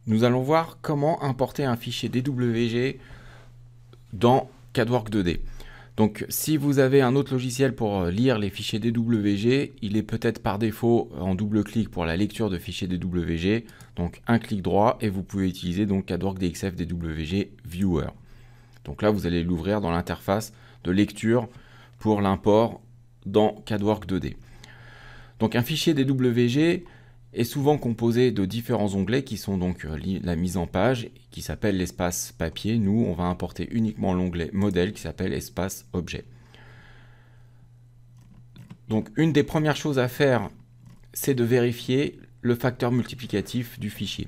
Nous allons voir comment importer un fichier DWG dans CADWORK 2D. Donc si vous avez un autre logiciel pour lire les fichiers DWG, il est peut-être par défaut en double clic pour la lecture de fichiers DWG, donc un clic droit et vous pouvez utiliser donc CADWORK DXF DWG Viewer. Donc là vous allez l'ouvrir dans l'interface de lecture pour l'import dans CADWORK 2D. Donc un fichier DWG est souvent composé de différents onglets qui sont donc la mise en page qui s'appelle l'espace papier. Nous, on va importer uniquement l'onglet modèle qui s'appelle espace objet. Donc une des premières choses à faire, c'est de vérifier le facteur multiplicatif du fichier.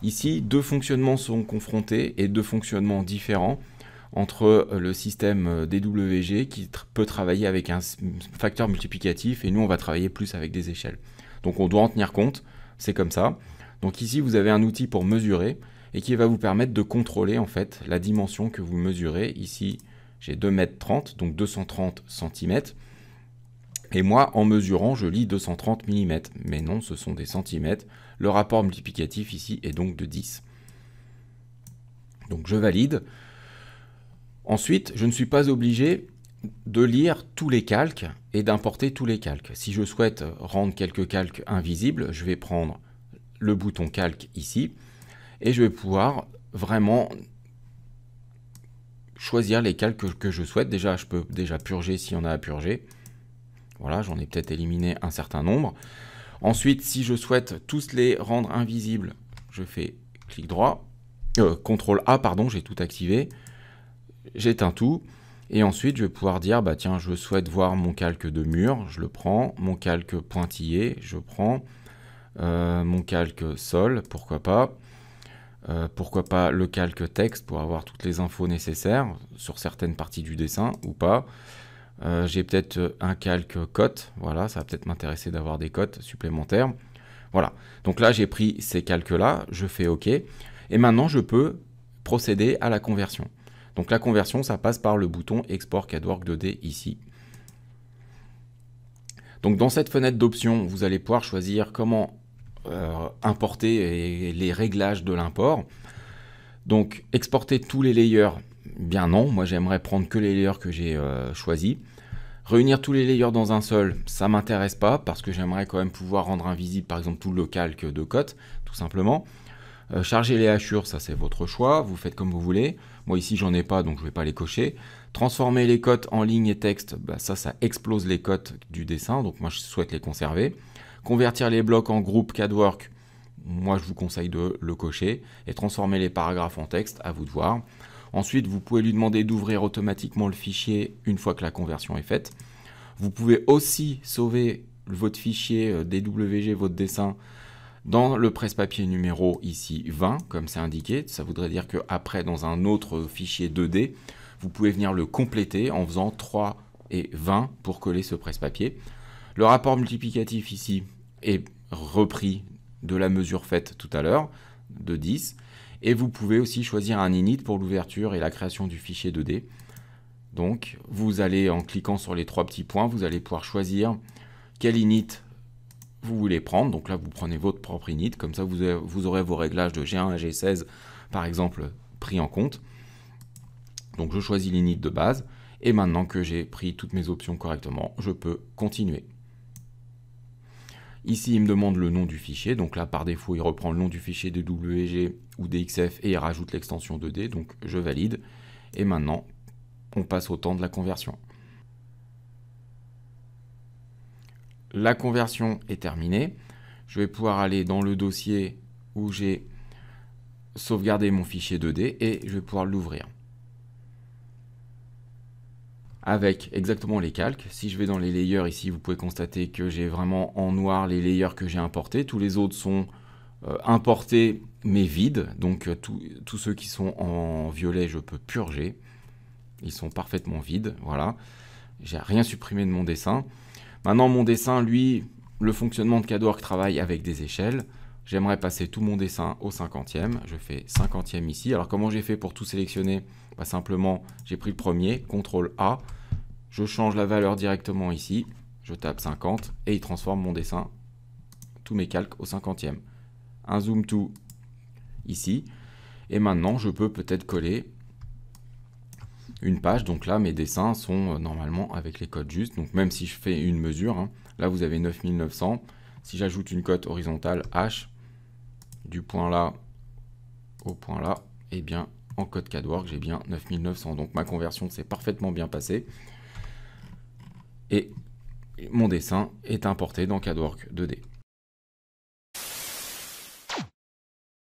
Ici, deux fonctionnements sont confrontés et deux fonctionnements différents entre le système DWG qui peut travailler avec un facteur multiplicatif et nous, on va travailler plus avec des échelles. Donc on doit en tenir compte, c'est comme ça. Donc ici, vous avez un outil pour mesurer et qui va vous permettre de contrôler en fait la dimension que vous mesurez. Ici, j'ai 2,30 m, donc 230 cm. Et moi, en mesurant, je lis 230 mm. Mais non, ce sont des centimètres. Le rapport multiplicatif ici est donc de 10. Donc je valide. Ensuite, je ne suis pas obligé de lire tous les calques et d'importer tous les calques. Si je souhaite rendre quelques calques invisibles, je vais prendre le bouton calque ici et je vais pouvoir vraiment choisir les calques que je souhaite. Déjà, je peux déjà purger s'il y en a à purger. Voilà, j'en ai peut-être éliminé un certain nombre. Ensuite, si je souhaite tous les rendre invisibles, je fais clic droit, CTRL A, pardon, j'ai tout activé, j'éteins tout. Et ensuite, je vais pouvoir dire, bah tiens, je souhaite voir mon calque de mur, je le prends, mon calque pointillé, je prends, mon calque sol, pourquoi pas le calque texte pour avoir toutes les infos nécessaires sur certaines parties du dessin ou pas. J'ai peut-être un calque cote, voilà, ça va peut-être m'intéresser d'avoir des cotes supplémentaires. Voilà, donc là j'ai pris ces calques-là, je fais OK, et maintenant je peux procéder à la conversion. Donc la conversion, ça passe par le bouton Export CADWORK 2D ici. Donc dans cette fenêtre d'options, vous allez pouvoir choisir comment importer et les réglages de l'import. Donc exporter tous les layers, bien non, moi j'aimerais prendre que les layers que j'ai choisis. Réunir tous les layers dans un seul, ça m'intéresse pas parce que j'aimerais quand même pouvoir rendre invisible par exemple tout le calque de cote, tout simplement. Charger les hachures, ça c'est votre choix, vous faites comme vous voulez. Moi ici j'en ai pas donc je vais pas les cocher. Transformer les cotes en lignes et texte, bah, ça explose les cotes du dessin, donc moi je souhaite les conserver. Convertir les blocs en groupe CADWORK, moi je vous conseille de le cocher. Et transformer les paragraphes en texte, à vous de voir. Ensuite vous pouvez lui demander d'ouvrir automatiquement le fichier une fois que la conversion est faite. Vous pouvez aussi sauver votre fichier DWG, votre dessin, dans le presse-papier numéro ici 20, comme c'est indiqué. Ça voudrait dire qu'après, dans un autre fichier 2D, vous pouvez venir le compléter en faisant 3 et 20 pour coller ce presse-papier. Le rapport multiplicatif ici est repris de la mesure faite tout à l'heure, de 10. Et vous pouvez aussi choisir un init pour l'ouverture et la création du fichier 2D. Donc, vous allez, en cliquant sur les trois petits points, vous allez pouvoir choisir quel init vous voulez prendre. Donc là, vous prenez votre propre init. Comme ça, vous aurez vos réglages de G1 à G16, par exemple, pris en compte. Donc, je choisis l'init de base. Et maintenant que j'ai pris toutes mes options correctement, je peux continuer. Ici, il me demande le nom du fichier. Donc là, par défaut, il reprend le nom du fichier DWG ou DXF et il rajoute l'extension 2D. Donc, je valide. Et maintenant, on passe au temps de la conversion. La conversion est terminée. Je vais pouvoir aller dans le dossier où j'ai sauvegardé mon fichier 2D et je vais pouvoir l'ouvrir. Avec exactement les calques. Si je vais dans les layers ici, vous pouvez constater que j'ai vraiment en noir les layers que j'ai importés. Tous les autres sont importés mais vides. Donc tous ceux qui sont en violet, je peux purger. Ils sont parfaitement vides. Voilà. J'ai rien supprimé de mon dessin. Maintenant, mon dessin, lui, le fonctionnement de CADWORK travaille avec des échelles. J'aimerais passer tout mon dessin au 50e. Je fais 50e ici. Alors, comment j'ai fait pour tout sélectionner? Bah, simplement, j'ai pris le premier, CTRL A. Je change la valeur directement ici. Je tape 50 et il transforme mon dessin, tous mes calques, au 50e. Un zoom to ici. Et maintenant, je peux peut-être coller une page. Donc là, mes dessins sont normalement avec les cotes justes. Donc même si je fais une mesure, hein, là vous avez 9900. Si j'ajoute une cote horizontale H, du point là au point là, et bien en code CADWORK, j'ai bien 9900. Donc ma conversion s'est parfaitement bien passée. Et mon dessin est importé dans CADWORK 2D.